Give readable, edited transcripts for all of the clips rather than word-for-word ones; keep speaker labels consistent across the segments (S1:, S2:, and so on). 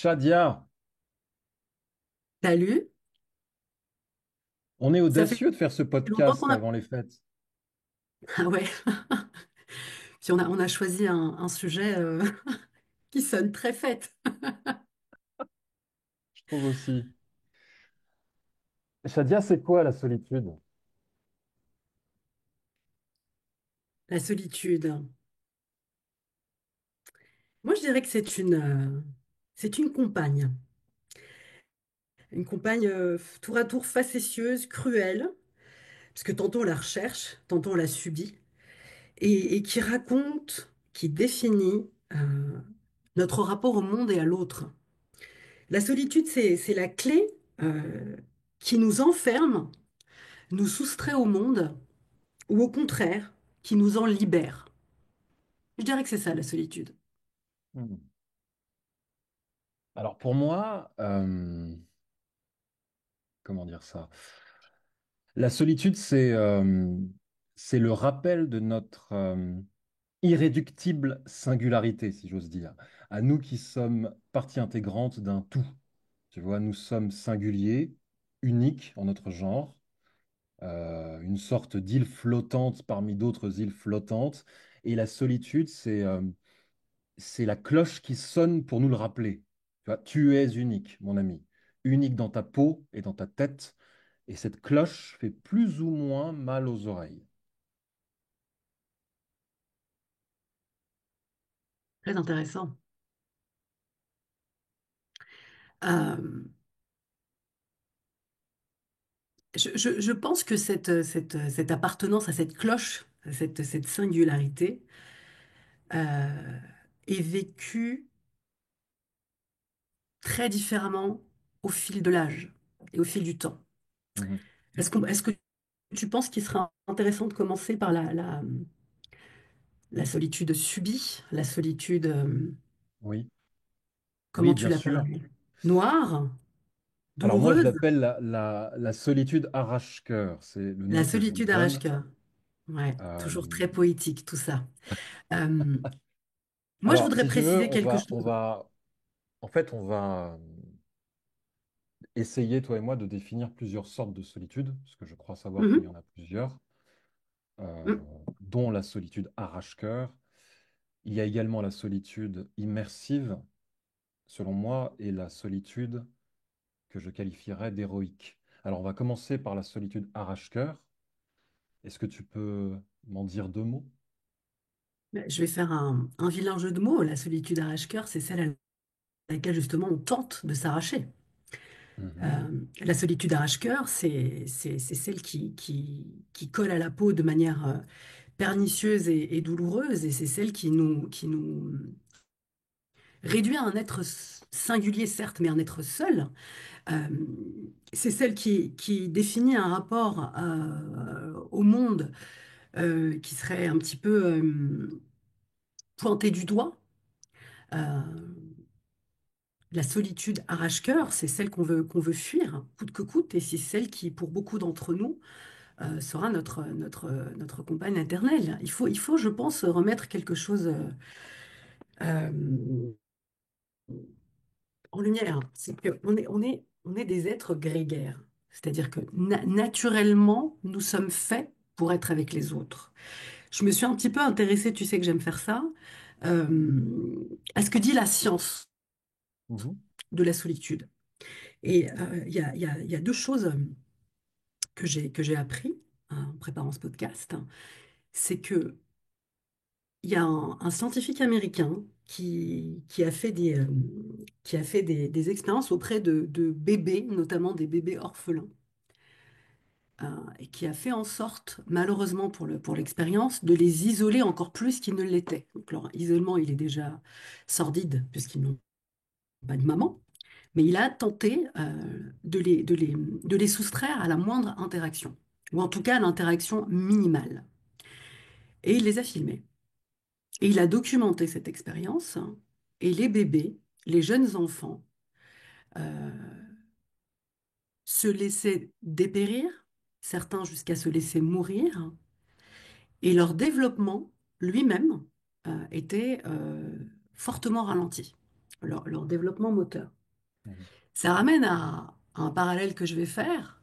S1: Shadia,
S2: Salut,
S1: on est
S2: ça fait
S1: audacieux de faire ce
S2: longtemps qu'on
S1: podcast
S2: a...
S1: avant les fêtes.
S2: Ah ouais, puis on a choisi un sujet qui sonne très fête.
S1: Je trouve aussi. Shadia, c'est quoi la solitude?
S2: La solitude. Moi, je dirais que c'est une compagne. Une compagne tour à tour facétieuse, cruelle, parce que tantôt on la recherche, tantôt on la subit, et qui raconte, qui définit notre rapport au monde et à l'autre. La solitude, c'est la clé qui nous enferme, nous soustrait au monde ou au contraire, qui nous en libère. Je dirais que c'est ça la solitude.
S1: Hmm. Alors pour moi, comment dire ça? La solitude, c'est le rappel de notre irréductible singularité, si j'ose dire. À nous qui sommes partie intégrante d'un tout. Tu vois, nous sommes singuliers, uniques en notre genre, une sorte d'île flottante parmi d'autres îles flottantes. Et la solitude, c'est la cloche qui sonne pour nous le rappeler. Tu vois, tu es unique, mon ami. Unique dans ta peau et dans ta tête. Et cette cloche fait plus ou moins mal aux oreilles.
S2: Très intéressant. Euh, je pense que cette appartenance à cette cloche, à cette singularité, euh, est vécue très différemment au fil de l'âge et au fil du temps.
S1: Mhm.
S2: Est-ce que tu penses qu'il serait intéressant de commencer par la solitude subie, la solitude,
S1: Oui, oui,
S2: comment tu
S1: bien sûr.
S2: l'appellerais? Noire,
S1: Alors moi, je
S2: douloureuse?
S1: l'appelle la solitude arrache-cœur. C'est le
S2: La
S1: nom que je lui
S2: solitude
S1: donne.
S2: arrache-cœur. Ouais,
S1: Euh,
S2: toujours très poétique tout ça. Euh, Moi, je
S1: alors,
S2: voudrais
S1: si tu veux,
S2: préciser quelque
S1: en fait, on va essayer, toi et moi, de définir plusieurs sortes de solitude, parce que je crois savoir qu'il y
S2: Mhm.
S1: en a plusieurs, euh,
S2: Mhm.
S1: dont la solitude arrache-cœur. Il y a également la solitude immersive, selon moi, et la solitude que je qualifierais d'héroïque. Alors, on va commencer par la solitude arrache-cœur. Est-ce que tu peux m'en dire deux mots?
S2: Je vais faire un vilain jeu de mots. La solitude arrache-cœur, c'est celle à laquelle justement on tente de s'arracher.
S1: Mhm.
S2: La solitude arrache-cœur, c'est celle qui colle à la peau de manière pernicieuse et douloureuse, et c'est celle qui nous réduit à un être singulier, certes, mais un être seul. Euh, c'est celle qui définit un rapport au monde qui serait un petit peu pointé du doigt. Euh, la solitude arrache-cœur, c'est celle qu'on veut fuir, coûte que coûte, et c'est celle qui, pour beaucoup d'entre nous, sera notre compagne éternelle. Il faut, je pense, remettre quelque chose euh, en lumière. C'est qu'on on est des êtres grégaires. C'est-à-dire que naturellement, nous sommes faits pour être avec les autres. Je me suis un petit peu intéressée, tu sais que j'aime faire ça, à ce que dit la science
S1: Mhm.
S2: de la solitude. Et il y a deux choses que j'ai appris en préparant ce podcast. C'est que il y a un scientifique américain qui a fait qui a fait des expériences auprès de bébés, notamment des bébés orphelins, et qui a fait en sorte, malheureusement pour l'expérience, de les isoler encore plus qu'ils ne l'étaient. Donc leur isolement, il est déjà sordide puisqu'ils n'ont pas de maman, mais il a tenté de les soustraire à la moindre interaction, ou en tout cas à l'interaction minimale. Et il les a filmés. Et il a documenté cette expérience, et les bébés, les jeunes enfants, euh, se laissaient dépérir, certains jusqu'à se laisser mourir, et leur développement lui-même était fortement ralenti, leur développement moteur.
S1: Mhm.
S2: Ça ramène à un parallèle que je vais faire.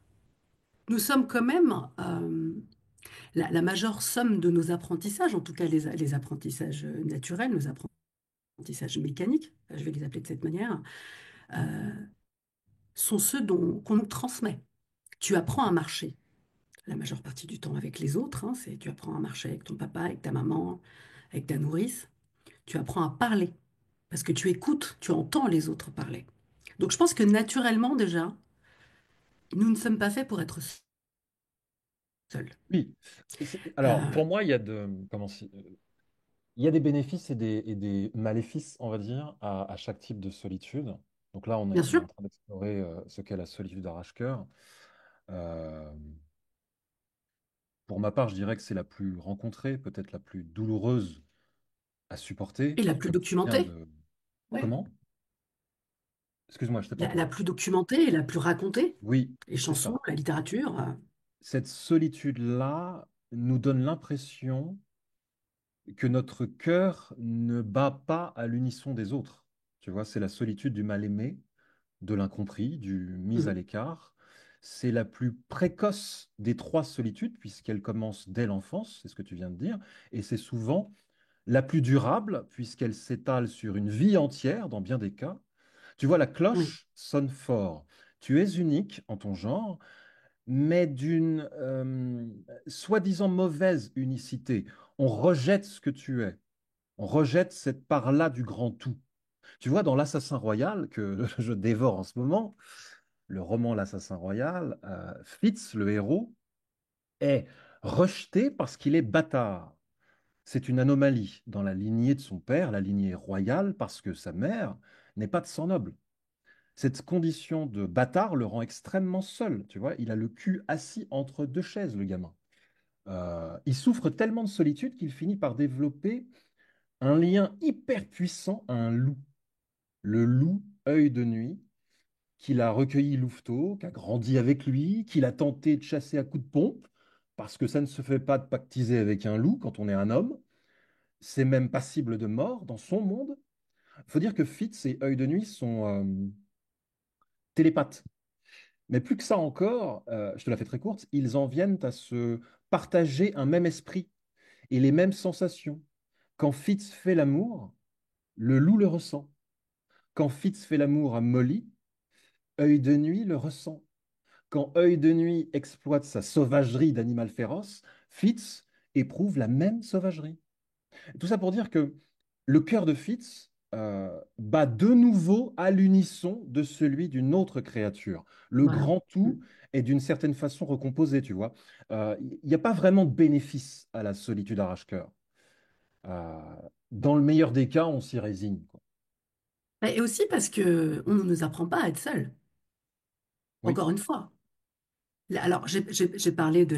S2: Nous sommes quand même la majeure somme de nos apprentissages, en tout cas les apprentissages naturels, nos apprentissages mécaniques, je vais les appeler de cette manière, euh, sont ceux qu'on nous transmet. Tu apprends à marcher la majeure partie du temps avec les autres, hein, tu apprends à marcher avec ton papa, avec ta maman, avec ta nourrice. Tu apprends à parler parce que tu écoutes, tu entends les autres parler. Donc je pense que naturellement déjà, nous ne sommes pas faits pour être seuls.
S1: Oui. Alors,
S2: Euh,
S1: pour moi, il y a il y a des bénéfices et des maléfices, on va dire, à chaque type de solitude. Donc là,
S2: Bien
S1: on est
S2: sûr,
S1: en train d'explorer ce qu'est la solitude arrache-cœur. Euh, pour ma part, je dirais que c'est la plus rencontrée, peut-être la plus douloureuse à
S2: et
S1: supporter,
S2: la plus
S1: comme tu viens
S2: documentée.
S1: de...
S2: Ouais.
S1: Comment? Excuse-moi, je t'ai pas
S2: La
S1: entendu.
S2: plus documentée et la plus racontée.
S1: Oui,
S2: Les
S1: c'est
S2: chansons,
S1: ça.
S2: la littérature.
S1: Cette solitude-là nous donne l'impression que notre cœur ne bat pas à l'unisson des autres. Tu vois, c'est la solitude du mal-aimé, de l'incompris, du mis à
S2: Mhm.
S1: l'écart. C'est la plus précoce des trois solitudes, puisqu'elle commence dès l'enfance, c'est ce que tu viens de dire, et c'est souvent la plus durable, puisqu'elle s'étale sur une vie entière, dans bien des cas. Tu vois, la
S2: Oui,
S1: cloche sonne fort. Tu es unique en ton genre, mais d'une soi-disant mauvaise unicité. On rejette ce que tu es. On rejette cette part-là du grand tout. Tu vois, dans L'Assassin Royal, que je dévore en ce moment, le roman L'Assassin Royal, Fitz, le héros, est rejeté parce qu'il est bâtard. C'est une anomalie dans la lignée de son père, la lignée royale, parce que sa mère n'est pas de sang noble. Cette condition de bâtard le rend extrêmement seul, tu vois. Il a le cul assis entre deux chaises, le gamin. Il souffre tellement de solitude qu'il finit par développer un lien hyper puissant à un loup. Le loup, œil de nuit, qu'il a recueilli louveteau, qui a grandi avec lui, qu'il a tenté de chasser à coups de pompe, parce que ça ne se fait pas de pactiser avec un loup quand on est un homme. C'est même passible de mort dans son monde. Il faut dire que Fitz et œil de nuit sont télépathes. Mais plus que ça encore, je te la fais très courte, ils en viennent à se partager un même esprit et les mêmes sensations. Quand Fitz fait l'amour, le loup le ressent. Quand Fitz fait l'amour à Molly, œil de nuit le ressent. Quand œil de nuit exploite sa sauvagerie d'animal féroce, Fitz éprouve la même sauvagerie. Tout ça pour dire que le cœur de Fitz bat de nouveau à l'unisson de celui d'une autre créature. Le
S2: voilà.
S1: grand tout
S2: Mm.
S1: est d'une certaine façon recomposé, tu vois. Il n'y a pas vraiment de bénéfice à la solitude arrache-cœur. Euh, dans le meilleur des cas, on s'y résigne, quoi.
S2: Et aussi parce que on ne nous apprend pas à être seul.
S1: Oui.
S2: Encore une fois. Alors, j'ai parlé de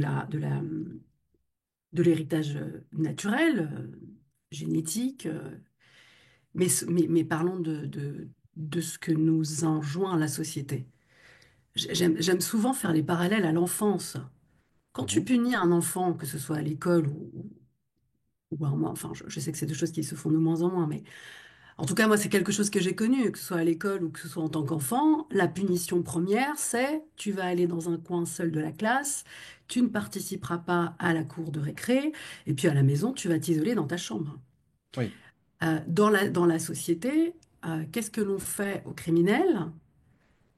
S2: l'héritage naturel, génétique, mais parlons de ce que nous enjoint la société. J'aime souvent faire les parallèles à l'enfance. Quand tu
S1: Mhm.
S2: punis un enfant, que ce soit à l'école ou à moi, enfin, je sais que c'est deux choses qui se font de moins en moins, mais en tout cas, moi, c'est quelque chose que j'ai connu, que ce soit à l'école ou que ce soit en tant qu'enfant. La punition première, c'est tu vas aller dans un coin seul de la classe, tu ne participeras pas à la cour de récré, et puis à la maison, tu vas t'isoler dans ta chambre.
S1: Oui.
S2: Dans la société, qu'est-ce que l'on fait aux criminels?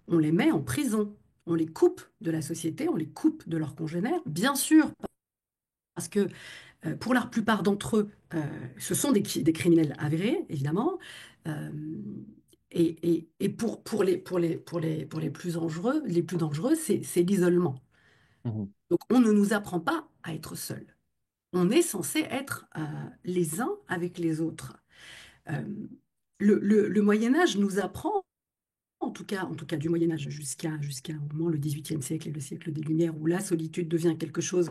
S2: On les met en prison. On les coupe de la société, on les coupe de leurs congénères, bien sûr, parce que pour la plupart d'entre eux, ce sont des criminels avérés, évidemment. Euh, et pour les plus dangereux, c'est l'isolement.
S1: Mhm.
S2: Donc, on ne nous apprend pas à être seuls. On est censé être les uns avec les autres. Euh, le Moyen Âge nous apprend, en tout cas du Moyen Âge jusqu'à au moins le XVIIIe siècle et le siècle des Lumières, où la solitude devient quelque chose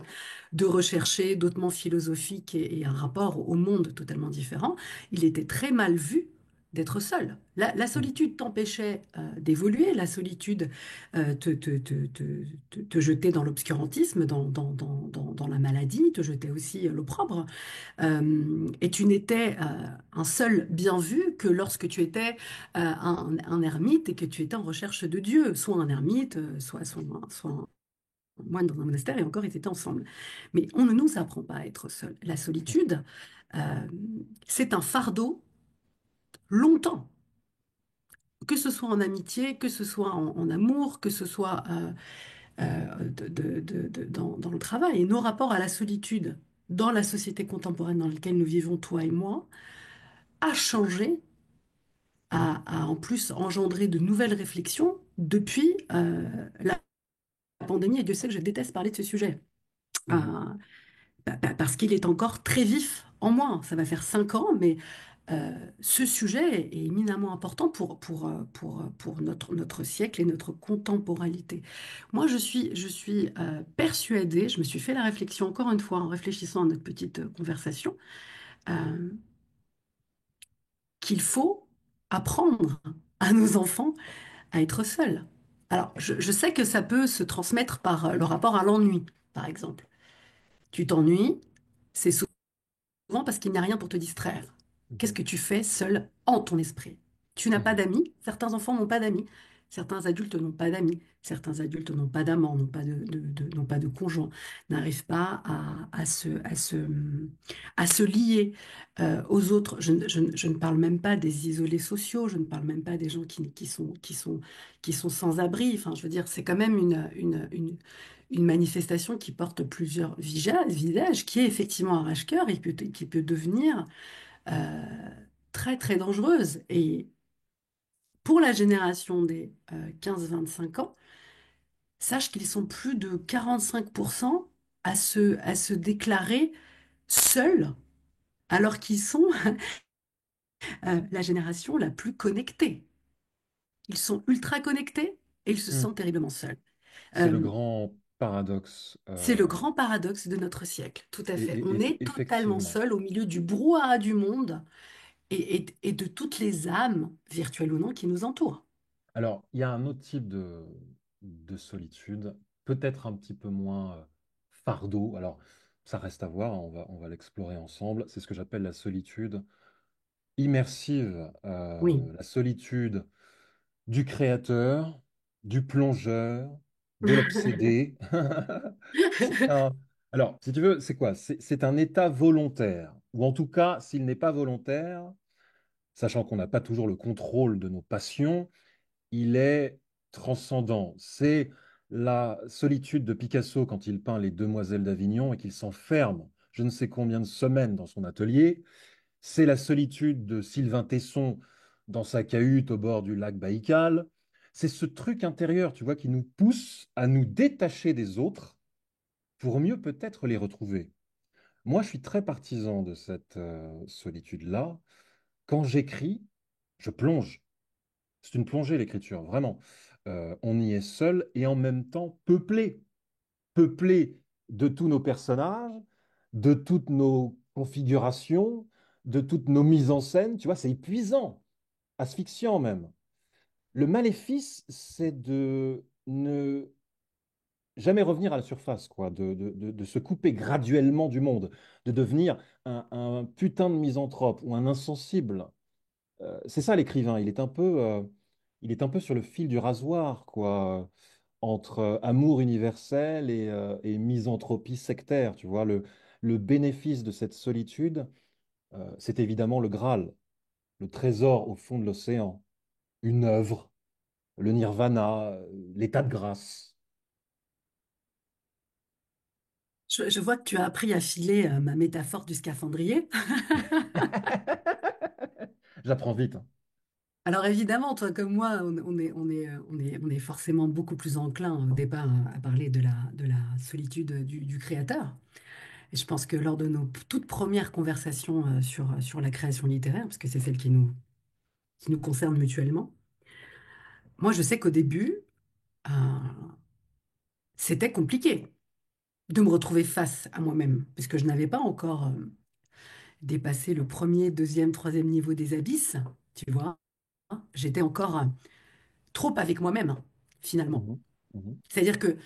S2: de recherché, d'autrement philosophique et un rapport au monde totalement différent. Il était très mal vu d'être seul. La solitude t'empêchait d'évoluer, la solitude te jetait dans l'obscurantisme, dans la maladie, te jetait aussi l'opprobre. Et tu n'étais un seul bien vu que lorsque tu étais un ermite et que tu étais en recherche de Dieu, soit un ermite, soit un moine dans un monastère, et encore ils étaient ensemble. Mais on ne nous apprend pas à être seul. La solitude, euh, c'est un fardeau longtemps, que ce soit en amitié, que ce soit en amour, que ce soit dans le travail. Et nos rapports à la solitude dans la société contemporaine dans laquelle nous vivons, toi et moi, a changé, a en plus engendré de nouvelles réflexions depuis la pandémie. Et Dieu sait que je déteste parler de ce sujet. Euh,
S1: Mhm.
S2: Parce qu'il est encore très vif en moi. Ça va faire 5 ans, mais ce sujet est éminemment important pour notre siècle et notre contemporanéité. Moi, je suis persuadée, je me suis fait la réflexion encore une fois en réfléchissant à notre petite conversation, euh, qu'il faut apprendre à nos enfants à être seuls. Alors, je sais que ça peut se transmettre par le rapport à l'ennui, par exemple. Tu t'ennuies, c'est souvent parce qu'il n'y a rien pour te distraire. Qu'est-ce
S1: Mhm.
S2: que tu fais seul en ton esprit? Tu n'as pas
S1: Mhm.
S2: d'amis. Certains enfants n'ont pas d'amis. Certains adultes n'ont pas d'amis. Certains adultes n'ont pas d'amants, n'ont pas de conjoint, n'arrivent pas à se lier aux autres. Je ne parle même pas des isolés sociaux. Je ne parle même pas des gens qui sont sans abri. Enfin, je veux dire, c'est quand même une manifestation qui porte plusieurs visages, qui est effectivement arrache-cœur et qui peut devenir euh, très très dangereuse. Et pour la génération des 15-25 ans, sache qu'ils sont plus de 45% à se déclarer seuls, alors qu'ils sont la génération la plus connectée. Ils sont ultra connectés et ils se
S1: Mhm.
S2: sentent terriblement seuls.
S1: C'est le
S2: Euh,
S1: grand paradoxe.
S2: c'est le grand paradoxe de notre siècle, tout à fait. On est totalement
S1: Effectivement.
S2: seul au milieu du brouhaha du monde et de toutes les âmes, virtuelles ou non, qui nous entourent.
S1: Alors, il y a un autre type de solitude, peut-être un petit peu moins fardeau. Alors, ça reste à voir, hein, on va l'explorer ensemble. C'est ce que j'appelle la solitude immersive,
S2: Oui.
S1: la solitude du créateur, du plongeur, de l'obsédé. C'est un... Alors, si tu veux, c'est quoi? C'est un état volontaire, ou en tout cas, s'il n'est pas volontaire, sachant qu'on n'a pas toujours le contrôle de nos passions, il est transcendant. C'est la solitude de Picasso quand il peint les Demoiselles d'Avignon et qu'il s'enferme je ne sais combien de semaines dans son atelier. C'est la solitude de Sylvain Tesson dans sa cahute au bord du lac Baïkal. C'est ce truc intérieur, tu vois, qui nous pousse à nous détacher des autres pour mieux peut-être les retrouver. Moi, je suis très partisan de cette solitude-là. Quand j'écris, je plonge. C'est une plongée, l'écriture, vraiment. On y est seul et en même temps peuplé. Peuplé de tous nos personnages, de toutes nos configurations, de toutes nos mises en scène. Tu vois, c'est épuisant, asphyxiant même. Le maléfice, c'est de ne jamais revenir à la surface, quoi, de se couper graduellement du monde, de devenir un putain de misanthrope ou un insensible. C'est ça l'écrivain, il est un peu sur le fil du rasoir, quoi, entre amour universel et misanthropie sectaire, tu vois. Le bénéfice de cette solitude, c'est évidemment le Graal, le trésor au fond de l'océan, une œuvre, le nirvana, l'état de grâce.
S2: Je vois que tu as appris à filer ma métaphore du scaphandrier.
S1: J'apprends vite, hein.
S2: Alors évidemment, toi comme moi, on est forcément beaucoup plus enclin au départ à parler de la solitude du créateur. Et je pense que lors de nos toutes premières conversations sur la création littéraire, parce que c'est celle qui nous concerne mutuellement, moi je sais qu'au début, euh, c'était compliqué de me retrouver face à moi-même, parce que je n'avais pas encore dépassé le premier, deuxième, troisième niveau des abysses. tu vois. J'étais encore trop avec moi-même, finalement.
S1: Mhm. Mhm.
S2: C'est-à-dire que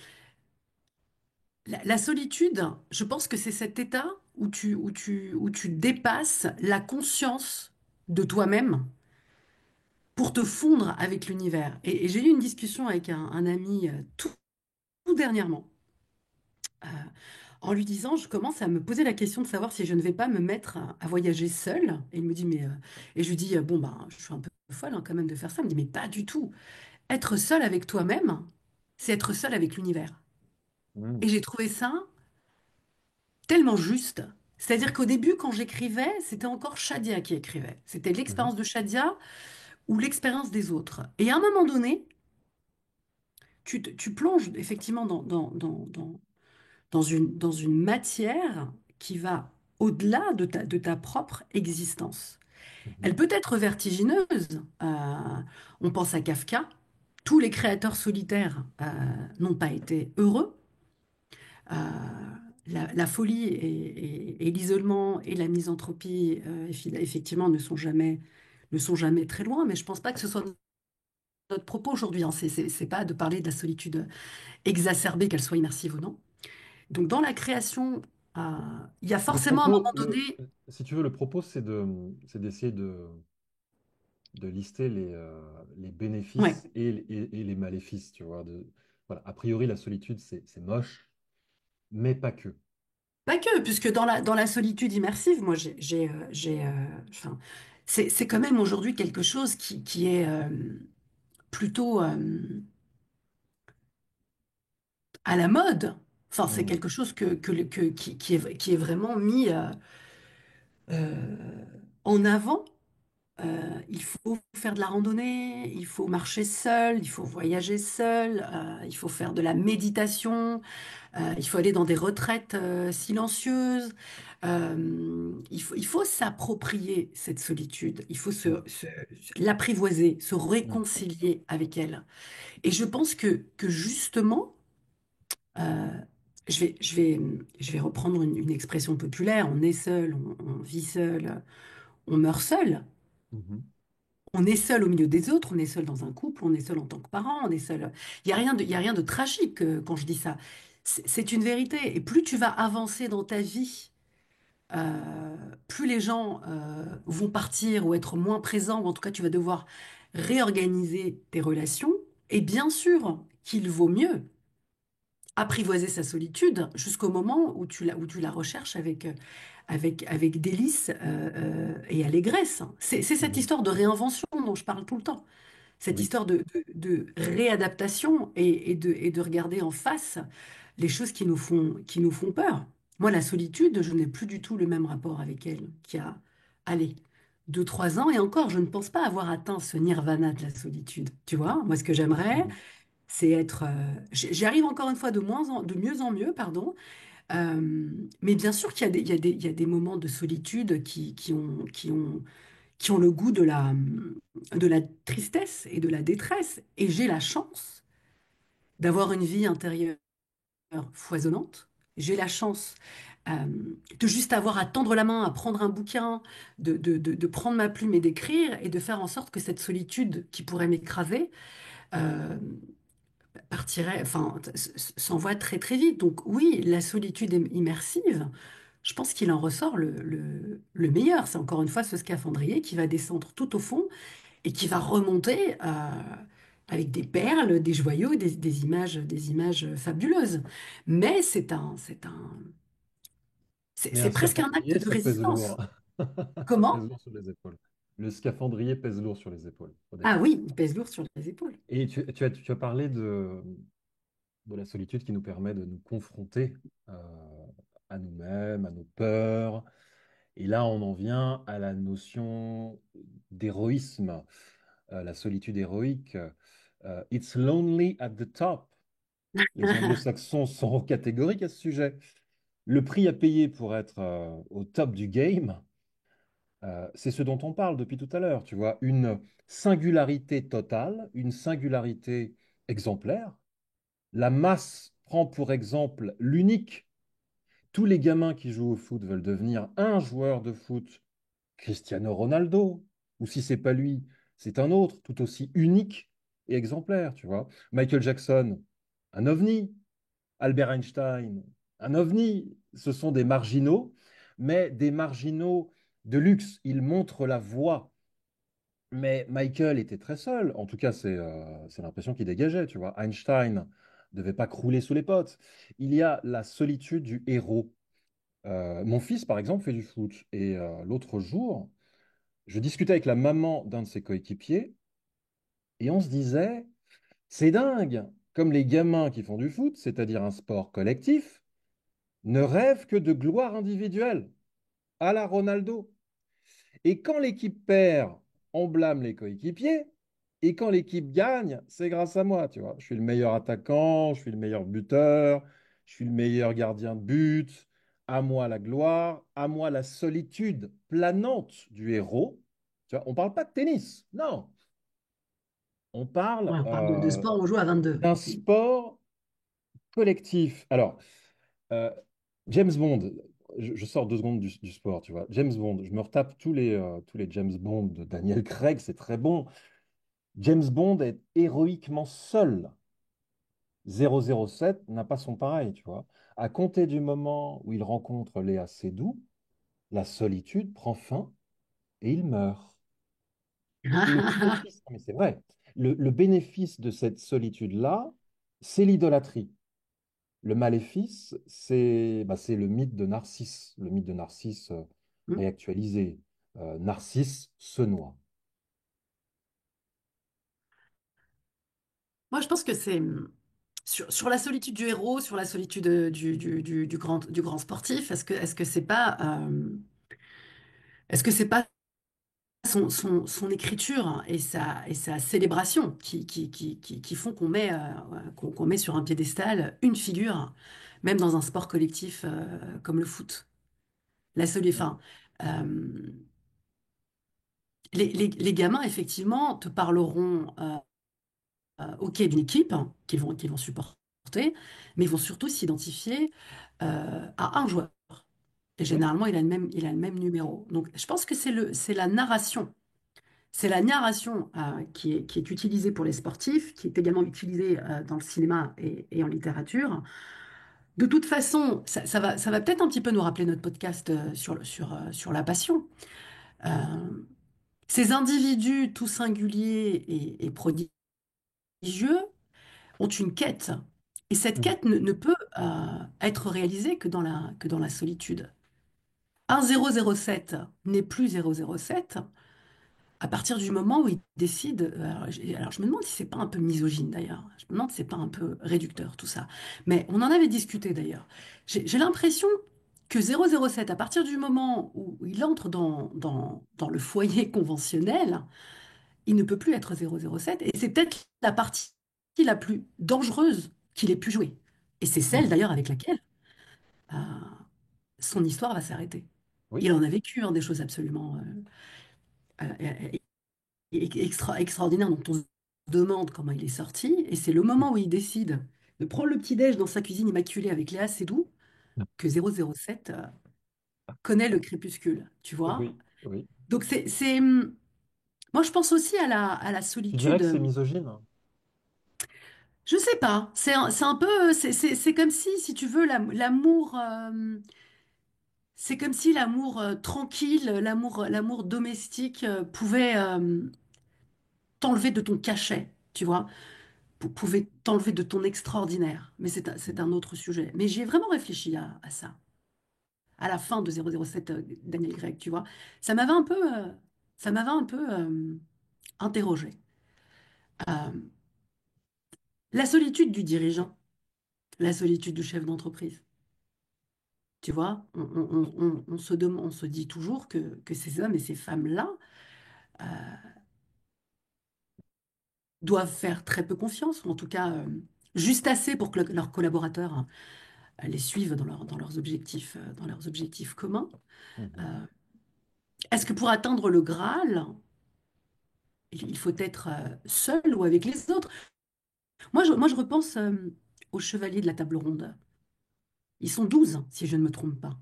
S2: la solitude, je pense que c'est cet état où tu dépasses la conscience de toi-même pour te fondre avec l'univers. Et j'ai eu une discussion avec un ami tout dernièrement, euh, en lui disant, je commence à me poser la question de savoir si je ne vais pas me mettre à voyager seule. Et il me dit, et je lui dis, bon, ben, je suis un peu folle hein, quand même de faire ça. Il me dit, mais pas du tout. Être seul avec toi-même, c'est être seul avec l'univers. Et
S1: Mhm.
S2: j'ai trouvé ça tellement juste. C'est-à-dire qu'au début, quand j'écrivais, c'était encore Shadia qui écrivait. C'était
S1: Mhm.
S2: l'expérience de Shadia ou l'expérience des autres. Et à un moment donné, tu plonges effectivement dans une matière qui va au-delà de ta propre existence.
S1: Mhm.
S2: Elle peut être vertigineuse. On pense à Kafka. Tous les créateurs solitaires n'ont pas été heureux. Euh, la folie et l'isolement et la misanthropie, effectivement, ne sont jamais très loin, mais je pense pas que ce soit notre propos aujourd'hui. Hein. C'est pas de parler de la solitude exacerbée, qu'elle soit immersive ou non. Donc, dans la création, il y a
S1: Le
S2: forcément un
S1: propos,
S2: moment donné.
S1: si tu veux, le propos, c'est d'essayer de lister les
S2: Ouais,
S1: bénéfices et les maléfices, tu vois. Voilà. A priori, la solitude, c'est moche, mais pas que.
S2: pas que, puisque dans la solitude immersive, moi, enfin, c'est quand même aujourd'hui quelque chose qui est plutôt à la mode. Enfin, c'est
S1: Mhm.
S2: quelque chose qui est vraiment mis en avant. Il faut faire de la randonnée, il faut marcher seul, il faut voyager seul, il faut faire de la méditation, il faut aller dans des retraites silencieuses. Il faut s'approprier cette solitude, il faut
S1: Mhm.
S2: l'apprivoiser, se
S1: Mhm.
S2: réconcilier avec elle. Et je pense que justement, euh, je vais reprendre une expression populaire, on est seul, on vit seul, on meurt seul.
S1: Mhm.
S2: On est seul au milieu des autres, on est seul dans un couple, on est seul en tant que parent, on est seul. Il y a rien de tragique quand je dis ça. C'est une vérité. Et plus tu vas avancer dans ta vie, plus les gens vont partir ou être moins présents, ou en tout cas tu vas devoir réorganiser tes relations. Et bien sûr qu'il vaut mieux apprivoiser sa solitude jusqu'au moment où tu la recherches avec délice et allégresse. C'est cette
S1: Mhm.
S2: histoire de réinvention dont je parle tout le temps. Cette
S1: Oui.
S2: histoire de réadaptation et de regarder en face les choses qui nous font peur. Moi, la solitude, je n'ai plus du tout le même rapport avec elle qu'il y a, allez, 2, 3 ans. Et encore, je ne pense pas avoir atteint ce nirvana de la solitude. Tu vois, moi, ce que j'aimerais,
S1: Mhm.
S2: c'est être... j'y arrive encore une fois de mieux en mieux, pardon. Mais bien sûr qu'il y a il y a des moments de solitude qui ont le goût de la tristesse et de la détresse. Et j'ai la chance d'avoir une vie intérieure foisonnante. J'ai la chance euh, de juste avoir à tendre la main, à prendre un bouquin, de prendre ma plume et d'écrire et de faire en sorte que cette solitude qui pourrait m'écraser euh, partirait, enfin, s'envoie très très vite. Donc oui, la solitude immersive, je pense qu'il en ressort le meilleur. C'est encore une fois ce scaphandrier qui va descendre tout au fond et qui va remonter avec des perles, des joyaux, des images fabuleuses. Mais
S1: Mais un
S2: c'est presque un acte
S1: scaphandrier,
S2: de
S1: ça pèse lourd.
S2: résistance.
S1: Ça pèse
S2: Comment?
S1: lourd sur les épaules. Le scaphandrier pèse lourd sur les épaules au
S2: Ah
S1: départ.
S2: oui, il pèse lourd sur les épaules.
S1: Et tu as parlé de la solitude qui nous permet de nous confronter à nous-mêmes, à nos peurs. Et là, on en vient à la notion d'héroïsme, la solitude héroïque. It's lonely at the top. Les anglo-saxons sont catégoriques à ce sujet. Le prix à payer pour être au top du game, c'est ce dont on parle depuis tout à l'heure, tu vois, une singularité totale, une singularité exemplaire. La masse prend pour exemple l'unique. Tous les gamins qui jouent au foot veulent devenir un joueur de foot Cristiano Ronaldo. ou si c'est pas lui, c'est un autre, tout aussi unique et exemplaire, tu vois. Michael Jackson, un ovni. Albert Einstein, un ovni. Ce sont des marginaux, mais des marginaux de luxe. Ils montrent la voie. Mais Michael était très seul. En tout cas, c'est l'impression qu'il dégageait, tu vois. Einstein devait pas crouler sous les potes. Il y a la solitude du héros. Mon fils, par exemple, fait du foot. Et l'autre jour, je discutais avec la maman d'un de ses coéquipiers et on se disait, c'est dingue, comme les gamins qui font du foot, c'est-à-dire un sport collectif, ne rêvent que de gloire individuelle, à la Ronaldo. Et quand l'équipe perd, on blâme les coéquipiers. Et quand l'équipe gagne, c'est grâce à moi, tu vois. Je suis le meilleur attaquant, je suis le meilleur buteur, je suis le meilleur gardien de but. À moi la gloire, à moi la solitude planante du héros. Tu vois, on ne parle pas de tennis, non. On
S2: Ouais,
S1: parle
S2: on parle de sport, on joue à 22.
S1: d'un sport collectif. Alors, euh, James Bond, je sors 2 secondes du sport, tu vois. James Bond, je me retape tous les James Bond de Daniel Craig, c'est très bon. James Bond est héroïquement seul. 007 n'a pas son pareil, tu vois. À compter du moment où il rencontre Léa Seydoux, la solitude prend fin et il meurt. Le bénéfice, non, mais c'est vrai, le bénéfice de cette solitude-là, c'est l'idolâtrie. Le maléfice, c'est le mythe de Narcisse, le mythe de Narcisse réactualisé. Narcisse se noie.
S2: Moi, je pense que c'est sur la solitude du héros, sur la solitude du grand sportif. Est-ce que c'est pas, est-ce que c'est pas son écriture et sa célébration qui font qu'on met sur un piédestal une figure, même dans un sport collectif comme le foot. Enfin, euh, les gamins, effectivement, te parleront ok, d'une équipe qu'ils vont supporter, mais ils vont surtout s'identifier à un joueur. Et
S1: Oui.
S2: généralement, il a le même numéro. Donc, je pense que c'est la narration. C'est la narration qui est utilisée pour les sportifs, qui est également utilisée dans le cinéma et en littérature. De toute façon, ça va peut-être un petit peu nous rappeler notre podcast sur la passion. Euh, Ces individus tout singuliers et prodigieux ont une quête. Et cette
S1: Mhm.
S2: quête ne peut être réalisée que dans la solitude. Un 007 n'est plus 007 à partir du moment où il décide. Alors, je me demande si c'est pas un peu misogyne d'ailleurs. Je me demande si c'est pas un peu réducteur tout ça. Mais on en avait discuté d'ailleurs. J'ai l'impression que 007, à partir du moment où il entre dans le foyer conventionnel, il ne peut plus être 007. Et c'est peut-être la partie la plus dangereuse qu'il ait pu jouer. Et c'est celle
S1: Mhm.
S2: d'ailleurs avec laquelle euh, son histoire va s'arrêter.
S1: Oui.
S2: Il en a vécu hein, des choses absolument extraordinaires dont on se demande comment il est sorti. Et c'est le moment où il décide de prendre le petit-déj dans sa cuisine immaculée avec Léa Seydoux que 007 connaît le crépuscule, tu vois.
S1: Oui, oui.
S2: Donc moi je pense aussi à la
S1: Tu dirais que c'est
S2: solitude.
S1: misogyne?
S2: Je sais pas, c'est un peu, c'est comme si tu veux, l'amour, c'est comme si l'amour tranquille, l'amour domestique pouvait t'enlever de ton cachet, tu vois, pouvait t'enlever de ton extraordinaire. Mais c'est un autre sujet. Mais j'y ai vraiment réfléchi à ça, à la fin de 007 Daniel Craig, tu vois. Ça m'avait un peu, euh, ça m'avait un peu interrogé. Euh, la solitude du dirigeant, la solitude du chef d'entreprise. Tu vois, on se dit toujours que ces hommes et ces femmes-là doivent faire très peu confiance, ou en tout cas juste assez pour que leurs collaborateurs les suivent dans leurs objectifs communs.
S1: Mhm.
S2: Euh, Est-ce que pour atteindre le Graal, il faut être seul ou avec les autres? Moi, je repense aux chevaliers de la table ronde. Ils sont 12, si je ne me trompe pas.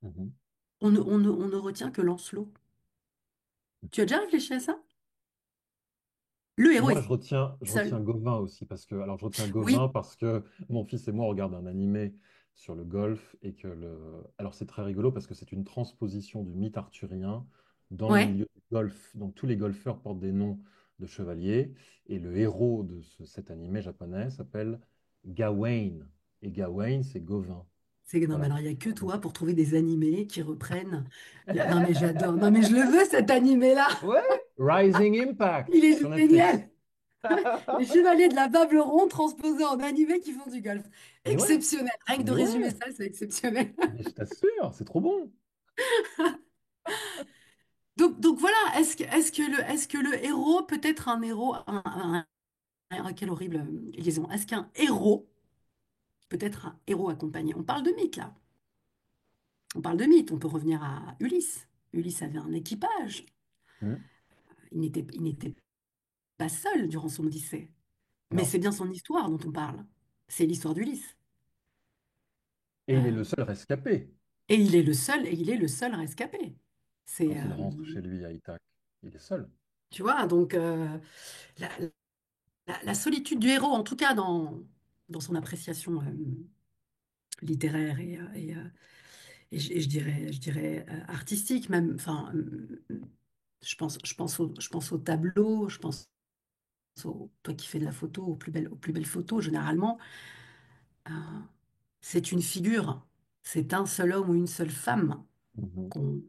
S1: Mhm.
S2: On ne retient que Lancelot. Tu as déjà réfléchi à ça? Le héros
S1: Moi,
S2: est
S1: je retiens
S2: seul.
S1: Gauvin aussi parce que, alors je retiens
S2: Oui,
S1: Gauvin parce que mon fils et moi on regarde un animé sur le golf et que alors c'est très rigolo parce que c'est une transposition du mythe arthurien dans le
S2: ouais,
S1: milieu du golf. Donc tous les golfeurs portent des noms de chevaliers et le héros de cet animé japonais s'appelle Gawain et Gawain c'est Gauvin.
S2: non, mais
S1: Voilà.
S2: alors il n'y a que
S1: Donc,
S2: toi pour trouver des animés qui reprennent. Non, mais j'adore. Non, mais je le veux cet animé-là.
S1: ouais, Rising Impact
S2: Il est
S1: sur Netflix.
S2: génial. Les chevaliers de la table ronde transposés en animés qui font du golf.
S1: Mais ouais,
S2: Exceptionnel. Rien que de
S1: mais
S2: résumer
S1: ouais,
S2: ça, c'est exceptionnel.
S1: mais je t'assure, c'est trop bon.
S2: Donc voilà, est-ce que le héros peut être un héros, quelle horrible liaison. Est-ce qu'un héros peut être un héros accompagné? On parle de mythe là. On parle de mythe. On peut revenir à Ulysse. Ulysse avait un équipage.
S1: Hmm.
S2: Il n'était pas seul durant son Odyssée. Mais
S1: Non.
S2: c'est bien son histoire dont on parle. C'est l'histoire d'Ulysse.
S1: Et il est le
S2: Euh,
S1: seul rescapé
S2: et il est le seul rescapé. C'est,
S1: quand il rentre chez lui à Ithaque. Il est seul.
S2: tu vois, donc la, la solitude du héros, en tout cas dans son appréciation littéraire je dirais artistique même. Enfin, je pense au tableau, je pense toi qui fais de la photo, aux plus belles photos, généralement, euh, c'est une figure, c'est un seul homme ou une seule femme
S1: Mhm.
S2: qu'on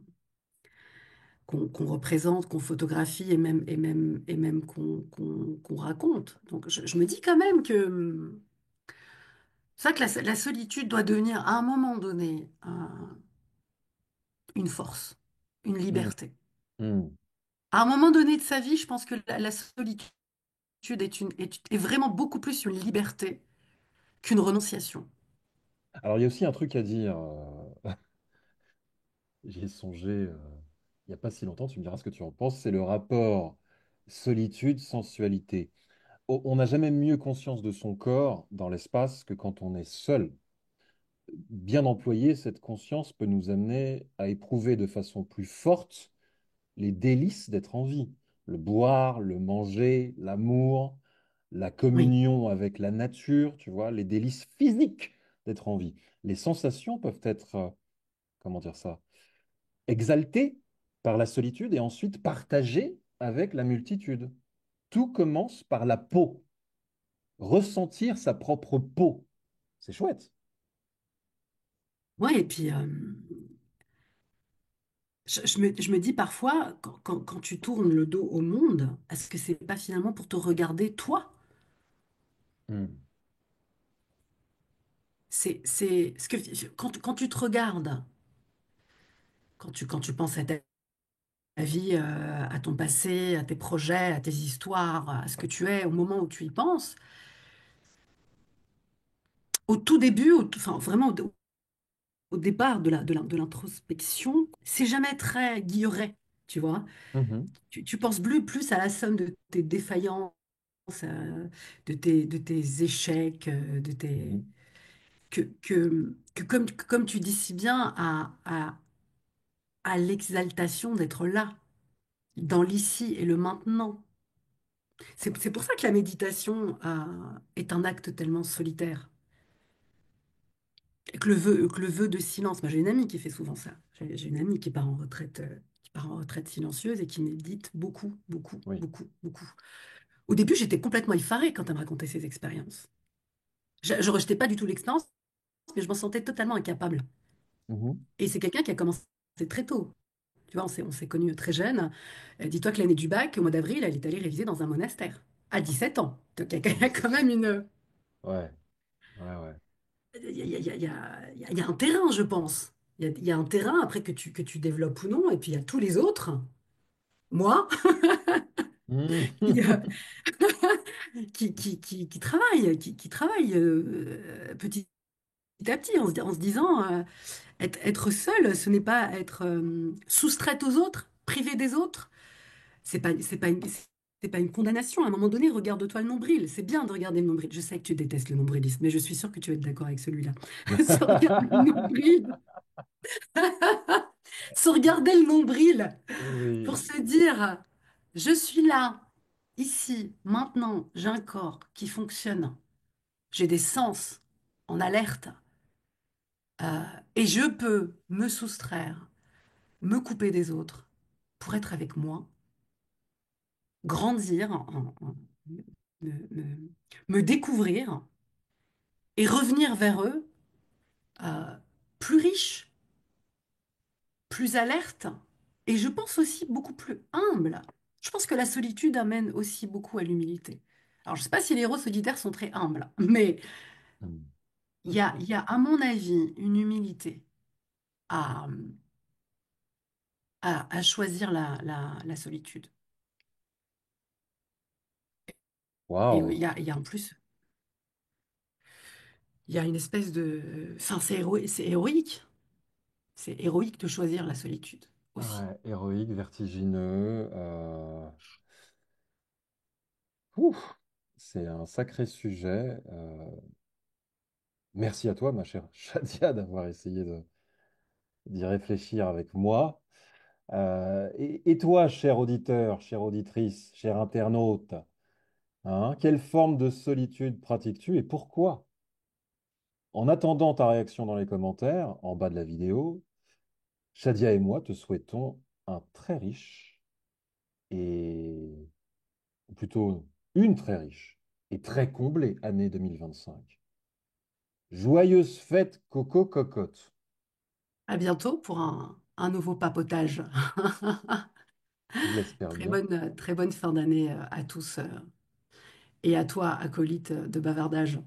S2: qu'on représente, qu'on photographie et même qu'on raconte. Donc je me dis quand même que c'est vrai que la solitude doit devenir à un moment donné une force, une
S1: Mhm.
S2: liberté.
S1: Mhm.
S2: À un moment donné de sa vie, je pense que la solitude est vraiment beaucoup plus une liberté qu'une renonciation.
S1: Alors, il y a aussi un truc à dire. J'y ai songé il n'y a pas si longtemps, tu me diras ce que tu en penses. C'est le rapport solitude-sensualité. On n'a jamais mieux conscience de son corps dans l'espace que quand on est seul. Bien employée, cette conscience peut nous amener à éprouver de façon plus forte les délices d'être en vie. Le boire, le manger, l'amour, la
S2: Oui,
S1: communion avec la nature, tu vois, les délices physiques d'être en vie. Les sensations peuvent être, comment dire ça, exaltées par la solitude et ensuite partagées avec la multitude. Tout commence par la peau, ressentir sa propre peau. C'est chouette.
S2: ouais, et puis je me dis parfois, quand tu tournes le dos au monde, est-ce que c'est pas finalement pour te regarder toi?
S1: Hmm.
S2: C'est ce que quand tu te regardes, quand tu penses à ta vie, à ton passé, à tes projets, à tes histoires, à ce que tu es au moment où tu y penses, au tout début, enfin vraiment au départ de l'introspection, c'est jamais très guilleret, tu vois.
S1: Mhm.
S2: Tu penses plus à la somme de tes défaillances, de tes échecs,
S1: Mhm.
S2: comme tu dis si bien, à l'exaltation d'être là, dans l'ici et le maintenant. C'est pour ça que la méditation est un acte tellement solitaire. Et que le vœu de silence. Moi, j'ai une amie qui fait souvent ça. J'ai une amie qui part en retraite silencieuse et qui médite beaucoup, beaucoup,
S1: Oui.
S2: beaucoup, beaucoup. Au début, j'étais complètement effarée quand elle me racontait ses expériences. Je rejetais pas du tout l'expérience, mais je m'en sentais totalement incapable.
S1: Mhm.
S2: Et c'est quelqu'un qui a commencé très tôt. Tu vois, on s'est connus très jeune. Dis-toi que l'année du bac, au mois d'avril, elle est allée réviser dans un monastère. À 17 ans. Donc il
S1: Non,
S2: y
S1: mais
S2: a
S1: c'est
S2: quand même
S1: sûr.
S2: une...
S1: Ouais, ouais, ouais.
S2: Il y a un terrain, je pense. Il y a un terrain après que tu développes ou non. Et puis il y a tous les autres. Moi, qui,
S1: Mhm.
S2: qui travaillent petit à petit en se disant être seul, ce n'est pas être soustraite aux autres, privée des autres. C'est pas une condamnation. À un moment donné, regarde-toi le nombril. C'est bien de regarder le nombril. Je sais que tu détestes le nombrilisme, mais je suis sûre que tu vas être d'accord avec celui-là. Se regarder le nombril. Se regarder le nombril pour
S1: Oui.
S2: se dire, je suis là, ici, maintenant, j'ai un corps qui fonctionne, j'ai des sens en alerte, et je peux me soustraire, me couper des autres pour être avec moi, grandir, me, me- me découvrir et revenir vers eux euh, plus riche, plus alerte et je pense aussi beaucoup plus humble. Je pense que la solitude amène aussi beaucoup à l'humilité. Alors, je ne sais pas si les héros solitaires sont très humbles, mais
S1: Hmm.
S2: il y a, à mon avis, une humilité à, à choisir la solitude. Et
S1: Waouh.
S2: il y a en plus, il y a une espèce de... Enfin, c'est héroïque. C'est héroïque de choisir la solitude aussi.
S1: Ouais, héroïque, vertigineux. Ouf, c'est un sacré sujet. Merci à toi, ma chère Shadia, d'avoir essayé d'y réfléchir avec moi. Et toi, cher auditeur, chère auditrice, cher internaute, hein, quelle forme de solitude pratiques-tu et pourquoi? En attendant ta réaction dans les commentaires, en bas de la vidéo, Shadia et moi te souhaitons un très riche et ou plutôt une très riche et très comblée année 2025. Joyeuse fête Coco Cocotte.
S2: À bientôt pour un nouveau papotage.
S1: Je l'espère bien.
S2: Très bonne fin d'année à tous et à toi, acolyte de bavardage.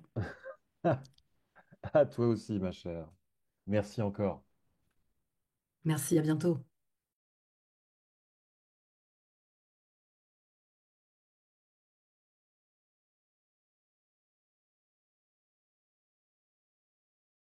S1: À toi aussi, ma chère. Merci encore.
S2: Merci, à bientôt.